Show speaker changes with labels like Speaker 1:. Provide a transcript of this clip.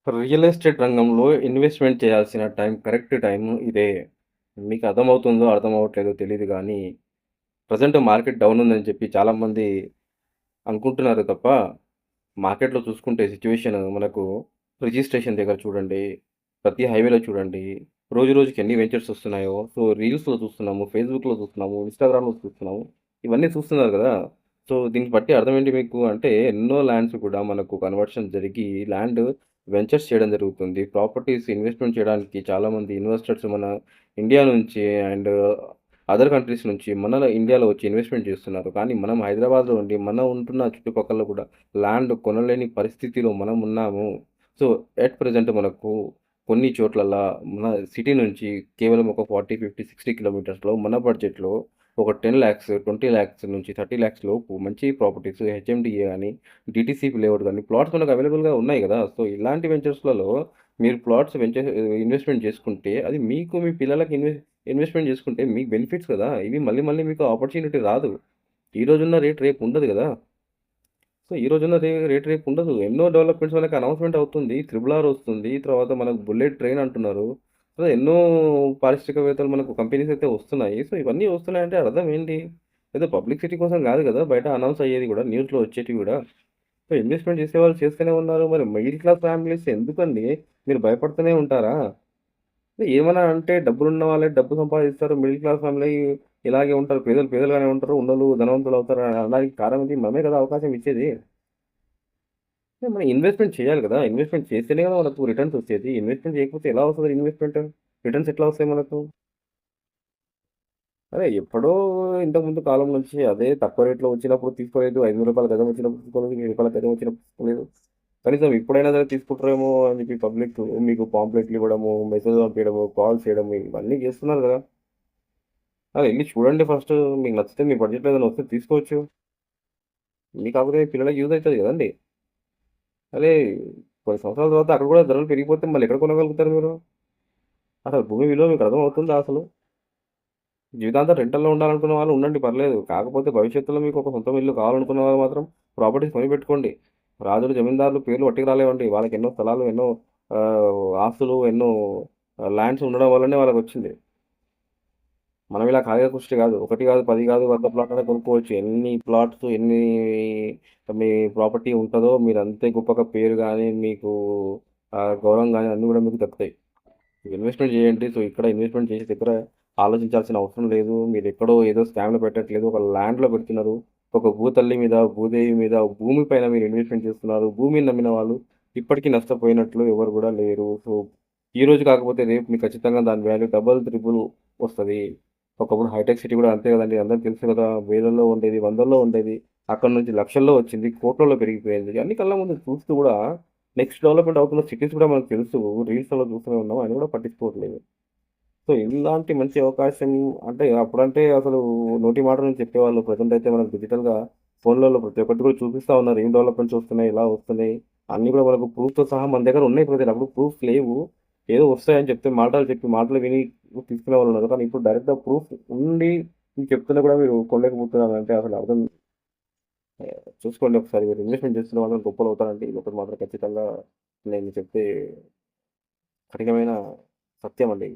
Speaker 1: Real estate రంగంలో investment చేయాల్సిన correct time ఇదే. మీకు అర్థమవుతుందో, అర్థం అవ్వట్లేదో తెలీదు గానీ, ప్రెజెంట్ మార్కెట్ డౌన్ ఉందని చెప్పి చాలామంది అనుకుంటున్నారు తప్ప, మార్కెట్‌లో చూసుకుంటే సిట్యుయేషన్ మనకు రిజిస్ట్రేషన్ దగ్గర చూడండి, ప్రతి హైవేలో చూడండి, రోజు రోజుకి ఎన్ని వెంచర్స్ వస్తున్నాయో, సో రీల్స్‌లో చూస్తున్నాము, ఫేస్‌బుక్‌లో చూస్తున్నాము, ఇన్‌స్టాగ్రామ్‌లో చూస్తున్నాము. ఇవన్నీ చూస్తున్నారు గదా! సో దీన్ని బట్టి అర్థం ఏంటి మీకు అంటే ఎన్నో ల్యాండ్స్ కూడా మనకు కన్వర్షన్ జరిగి ల్యాండ్ వెంచర్స్ చేయడం జరుగుతుంది. ప్రాపర్టీస్ ఇన్వెస్ట్‌మెంట్ చేయడానికి చాలామంది ఇన్వెస్టర్స్ మన ఇండియా నుంచి అండ్ అదర్ కంట్రీస్ నుంచి మన ఇండియాలో వచ్చి ఇన్వెస్ట్‌మెంట్ చేస్తున్నారు. కానీ మనం హైదరాబాద్‌లో ఉండి, మనం ఉంటున్న చుట్టుపక్కల కూడా ల్యాండ్ కొనలేని పరిస్థితిలో మనం ఉన్నాము. సో, ఎట్ ప్రెజెంట్ మనకు కొన్ని చోట్లల్ల మన సిటీ నుంచి కేవలం ఒక 40, 50, 60 కిలోమీటర్స్‌లో మన బడ్జెట్‌లో ఒక 10,00,000, 20,00,000 నుంచి 30,00,000 లోపు మంచి ప్రాపర్టీస్ హెచ్ఎండిఏ గాని, డీటీసీపీ లేఅవుట్ గాని ప్లాట్స్ మనకు అవైలబుల్‌గా ఉన్నాయి గదా! సో, ఇలాంటి వెంచర్స్‌లలో మీరు ప్లాట్స్ ఇన్వెస్ట్‌మెంట్ చేసుకుంటే అది మీకు మీ పిల్లలకి ఇన్వెస్ట్‌మెంట్ చేసుకుంటే మీకు బెనిఫిట్స్ కదా! ఇవి మళ్ళీ మళ్ళీ మీకు ఆపర్చునిటీ రాదు. ఈరోజున్న రేట్ రేపు ఉండదు గదా! సో, ఈ రోజున్న రేట్ రేపు ఉండదు. ఎన్నో డెవలప్‌మెంట్స్ మనకి అనౌన్స్‌మెంట్ అవుతుంది. త్రిబుల్ ఆర్ వస్తుంది. తర్వాత మనకు బుల్లెట్ ట్రైన్ అంటున్నారు. సో, ఎన్నో పారిశ్రామికవేత్తలు మనకు కంపెనీస్ అయితే వస్తున్నాయి. సో, ఇవన్నీ వస్తున్నాయంటే అర్థం ఏంటి? ఏదో పబ్లిసిటీ కోసం గాదు గదా! బయట అనౌన్స్ అయ్యేది గూడా న్యూస్‌లో వచ్చేటివి గూడా. సో, ఇన్వెస్ట్‌మెంట్ చేసేవాళ్ళు చేస్తూనే ఉన్నారు. మరి మిడిల్ క్లాస్ ఫ్యామిలీస్ ఎందుకండి? మీరు భయపడుతూనే ఉంటారా? ఏమన్నా అంటే డబ్బులున్న వాళ్ళే డబ్బు సంపాదిస్తారు. మిడిల్ క్లాస్ ఫ్యామిలీ ఇలాగే ఉంటారు. పేదలు పేదలుగానే ఉంటారు. ఉన్నోళ్ళు ధనవంతులవుతారు అనడానికి కారణం ఏంటి? మనమే కదా అవకాశం ఇచ్చేది. మనం ఇన్వెస్ట్‌మెంట్ చేయాలి గదా! ఇన్వెస్ట్‌మెంట్ చేస్తేనే గదా మనకు రిటర్న్స్ వచ్చేది. ఇన్వెస్ట్‌మెంట్ చేయకపోతే ఎలా వస్తది ఇన్వెస్ట్‌మెంట్? రిటర్న్స్ ఎట్లా వస్తాయి మనకు? అదే ఎప్పుడో ఇంతకుముందు కాలం నుంచి అదే తక్కువ రేట్‌లో వచ్చినప్పుడు తీసుకోలేదు. రూ. 500 గజం వచ్చినప్పుడు తీసుకోలేదు. రూ. 1000 గజం వచ్చినప్పుడు తీసుకోలేదు. కనీసం ఇప్పుడైనా సరే తీసుకుంటారేమో అని చెప్పి పబ్లిక్ మీకు పాంప్లెట్లు ఇవ్వడము, మెసేజ్ పంపియడము, కాల్స్ చేయడము ఇవన్నీ చేస్తున్నారు గదా! ఎళ్లి చూడండి ఫస్టు. మీకు నచ్చితే మీ బడ్జెట్‌లో ఏదైనా వస్తే తీసుకోవచ్చు. మీకు కాకపోతే మీ పిల్లలకి యూజ్ అయితది గదండీ! అదే కొన్ని సంవత్సరాల తర్వాత అక్కడ గూడా ధరలు పెరిగిపోతే మళ్ళీ ఎక్కడ కొనగలుగుతారు మీరు? అసలు భూమి విలువ మీకు అర్థమవుతుందా అసలు? జీవితాంతం రెంటల్లో ఉండాలనుకున్న వాళ్ళు ఉండండి పర్లేదు. కాకపోతే భవిష్యత్తులో మీకు ఒక సొంతం ఇల్లు కావాలనుకున్న వాళ్ళు మాత్రం ప్రాపర్టీస్ కొనిపెట్టుకోండి. రాజులు, జమీందారులు పేర్లు వట్టికి రాలేవండి. వాళ్ళకి ఎన్నో స్థలాలు, ఎన్నో ఆస్తులు, ఎన్నో ల్యాండ్స్ ఉండడం వల్లనే వాళ్ళకొచ్చింది. మనం ఇలా కార్యదృష్టి కాదు. 1 కాదు, 10 కాదు, 100 ప్లాట్లైనా కొనుక్కోవచ్చు. ఎన్ని ప్లాట్స్, ఎన్ని మీ ప్రాపర్టీ ఉంటదో మీరంతే గొప్పగా పేరు గాని, మీకు గౌరవం గాని అన్నీ గూడా మీకు దక్కుతాయి. ఇన్వెస్ట్‌మెంట్ చేయండి. సో, ఇక్కడ ఇన్వెస్ట్‌మెంట్ చేసే దగ్గర ఆలోచించాల్సిన అవసరం లేదు. మీరెక్కడో ఏదో స్కామ్‌లో పెట్టట్లేదు. ఒక ల్యాండ్‌లో పెడుతున్నారు. ఒక భూతల్లి మీద, భూదేవి మీద, భూమి పైన మీరు ఇన్వెస్ట్‌మెంట్ చేస్తున్నారు. భూమిని నమ్మిన వాళ్ళు ఇప్పటికి నష్టపోయినట్లు ఎవరు గూడా లేరు. సో, ఈరోజు కాకపోతే రేపు మీకు ఖచ్చితంగా దాని వాల్యూ డబుల్, త్రిబుల్ వస్తది. ఒకప్పుడు హైటెక్ సిటీ గూడా అంతే గదండీ! అందరికి తెలుసు గదా! వేలల్లో ఉండేది, వందల్లో ఉండేది. అక్కడి నుంచి లక్షల్లో వచ్చింది. కోట్లలో పెరిగిపోయింది. అన్ని కళ్ళ ముందు చూస్తూ గూడా నెక్స్ట్ డెవలప్‌మెంట్ అవుతున్న సిటీస్ గూడా మనకు తెలుసు. రీల్స్‌లలో చూస్తూనే ఉన్నాం. అయినా గూడా పట్టించుకోవట్లేదు. సో, ఇలాంటి మంచి అవకాశం అంటే అప్పుడంటే అసలు నోటి మాట నుంచి చెప్పేవాళ్ళు. ప్రెజెంట్ అయితే మనకు డిజిటల్‌గా ఫోన్‌లలో ప్రతి ఒక్కటి కూడా చూపిస్తా ఉన్నారు. ఏం డెవలప్‌మెంట్స్ వస్తున్నాయి, ఎలా వస్తున్నాయి. అన్నీ కూడా మనకు ప్రూఫ్‌తో సహా మన దగ్గర ఉన్నాయి ప్రెజెంట్. అప్పుడు ప్రూఫ్స్ లేవు. ఏదో వస్తాయని చెప్తే మాటలు చెప్పి, మాటలు విని తీసుకునేవాళ్ళు ఉన్నారు. కానీ ఇప్పుడు డైరెక్ట్‌గా ప్రూఫ్ ఉండి మీకు చెప్తున్నా కూడా మీరు కొనలేకపోతున్నారంటే అసలు అర్థం చూసుకోండి ఒకసారి. మీరు ఇన్వెస్ట్‌మెంట్ చేస్తున్న వాళ్ళు గొప్పలవుతారండి. ఇదొకటి మాత్రం ఖచ్చితంగా నేను చెప్పే కఠినమైన సత్యం అండి.